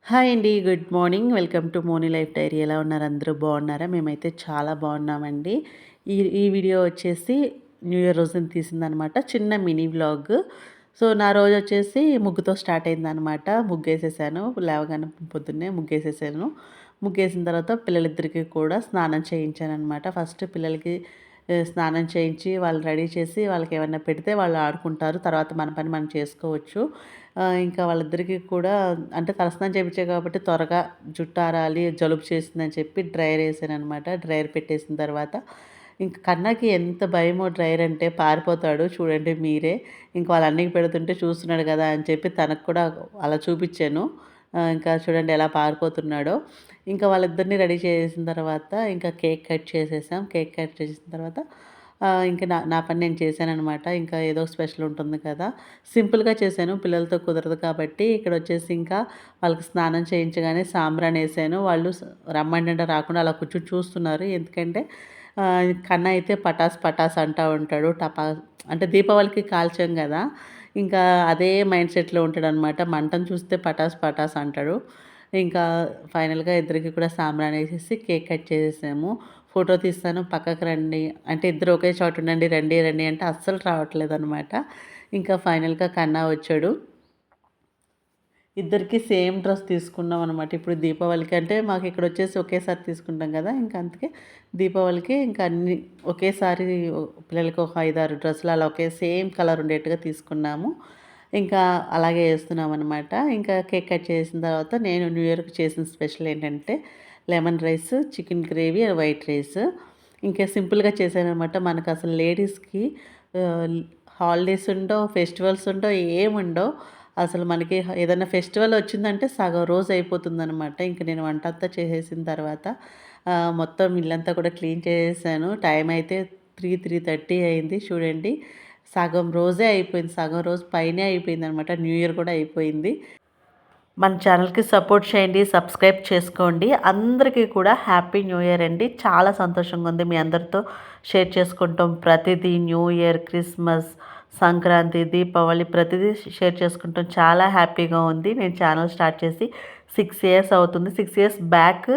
Hi అండి. Good morning. Welcome to Moni life diary. ఎలా ఉన్నారు? అందరూ బాగున్నారా? మేమైతే చాలా బాగున్నామండి. ఈ ఈ వీడియో వచ్చేసి న్యూ ఇయర్ రోజున తీసిందనమాట. చిన్న మినీ వ్లాగ్. సో, నా రోజు వచ్చేసి ముగ్గుతో స్టార్ట్ అయిందనమాట. ముగ్గేసేసాను. లేవగానే పొద్దున్నే ముగ్గేసేసాను. ముగ్గేసిన తర్వాత పిల్లలిద్దరికీ కూడా స్నానం చేయించాననమాట. ఫస్ట్ పిల్లలకి స్నానం చేయించి, వాళ్ళు రెడీ చేసి, వాళ్ళకేమన్నా పెడితే వాళ్ళు ఆడుకుంటారు. తర్వాత మన పని మనం చేసుకోవచ్చు. ఇంకా వాళ్ళిద్దరికీ కూడా అంటే తలస్నానం చేపించా కాబట్టి త్వరగా జుట్టు ఆరాలి, జలుబు చేసిందని చెప్పి డ్రైయర్ ఏసాననమాట. డ్రైయర్ పెట్టేసిన తర్వాత ఇంక కన్నాకి ఎంత భయమో డ్రైయర్ అంటే పారిపోతాడు చూడండి మీరే. ఇంక వాళ్ళ అన్నయ్యకి పెడుతుంటే చూస్తున్నాడు కదా అని చెప్పి తనకు కూడా అలా చూపిచ్చాను. ఇంకా చూడండి ఎలా పారిపోతున్నాడో. ఇంకా వాళ్ళిద్దరిని రెడీ చేసేసిన తర్వాత ఇంకా కేక్ కట్ చేసేసాం. కేక్ కట్ చేసిన తర్వాత ఇంక నా నా పని నేను చేశాననమాట. ఇంకా ఏదో స్పెషల్ ఉంటుంది కదా! సింపుల్‌గా చేశాను. పిల్లలతో కుదరదు కాబట్టి ఇక్కడొచ్చేసి ఇంకా వాళ్ళకి స్నానం చేయించగానే సాంబ్రాణేసాను. వాళ్ళు రమ్మంటుంటే రాకుండా అలా కూర్చొని చూస్తున్నారు. ఎందుకంటే కన్న అయితే పటాస్ పటాస్ అంటా ఉంటాడు. అంటే దీపావళికి కాల్చాం గదా! ఇంకా అదే మైండ్ సెట్‌లో ఉంటాడనమాట. మంటను చూస్తే పటాస్ పటాస్ అంటాడు. ఇంకా ఫైనల్‌గా ఇద్దరికి కూడా సాంబ్రాణేసేసి కేక్ కట్ చేసేసాము. ఫోటో తీస్తాను పక్కకు రండి అంటే ఇద్దరు ఒకే చోట ఉండండి రండి రండి అంటే అస్సలు రావట్లేదనమాట. ఇంకా ఫైనల్‌గా కన్నా వచ్చాడు. ఇద్దరికీ సేమ్ డ్రెస్ తీసుకున్నాం అనమాట. ఇప్పుడు దీపావళికి అంటే మాకు ఇక్కడొచ్చేసి ఒకేసారి తీసుకుంటాం కదా! ఇంక అందుకే దీపావళికి ఇంకా అన్నీ ఒకేసారి పిల్లలకి ఒక 5, 6 డ్రెస్సులు అలా ఒకే సేమ్ కలర్ ఉండేట్టుగా తీసుకున్నాము. ఇంకా అలాగే ఏస్తున్నామనమాట. ఇంకా కేక్ కట్ చేసిన తర్వాత నేను న్యూ ఇయర్‌కి చేసిన స్పెషల్ ఏంటంటే lemon rice, chicken gravy, white rice. ఇంకా సింపుల్‌గా చేశాననమాట. మనకసలు లేడీస్‌కి ఆహ్, హాలిడేస్ ఉండవు, ఫెస్టివల్స్ ఉండవు, ఏముండవు. అసలు మనకి ఏదైనా ఫెస్టివల్ వచ్చిందంటే సగం రోజు అయిపోతుందనమాట. ఇంక నేను వంటంతా చేసేసిన తర్వాత మొత్తం ఇల్లంతా కూడా క్లీన్ చేసేసాను. టైం అయితే 3:30 అయింది చూడండి. సగం రోజే అయిపోయింది. సగం రోజు పైనే అయిపోయిందనమాట. న్యూ ఇయర్ కూడా అయిపోయింది. మన ఛానల్‌కి సపోర్ట్ చేయండి. సబ్స్క్రైబ్ చేసుకోండి. అందరికీ కూడా హ్యాపీ న్యూ ఇయర్ అండి. చాలా సంతోషంగా ఉంది మీ అందరితో షేర్ చేసుకుంటాం. ప్రతిదీ new year, Christmas, Sankranti, Deepavali ప్రతిదీ షేర్ చేసుకుంటాం. చాలా హ్యాపీగా ఉంది. నేను ఛానల్ స్టార్ట్ చేసి 6 ఇయర్స్ అవుతుంది. 6 ఇయర్స్ బ్యాక్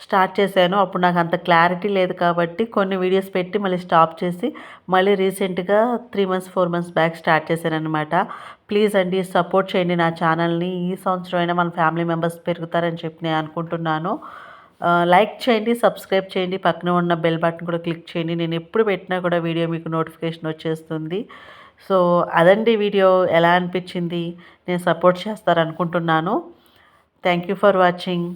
స్టార్ట్ చేశాను. అప్పుడు నాకు అంత క్లారిటీ లేదు కాబట్టి కొన్ని వీడియోస్ పెట్టి మళ్ళీ స్టాప్ చేసి మళ్ళీ రీసెంట్‌గా 3 మంత్స్, 4 మంత్స్ బ్యాక్ స్టార్ట్ చేశాననమాట. ప్లీజ్ అండి సపోర్ట్ చేయండి నా ఛానల్‌ని. ఈ సంవత్సరం అయినా మన ఫ్యామిలీ మెంబర్స్ పెరుగుతారని చెప్పి నేను అనుకుంటున్నాను. లైక్ చేయండి, సబ్స్క్రైబ్ చేయండి, పక్కన ఉన్న బెల్ బటన్ కూడా క్లిక్ చేయండి. నేను ఎప్పుడు పెట్టినా కూడా వీడియో మీకు నోటిఫికేషన్ వచ్చేస్తుంది. సో, అదండి వీడియో ఎలా అనిపించింది? నేను సపోర్ట్ చేస్తారనుకుంటున్నాను. Thank you for watching.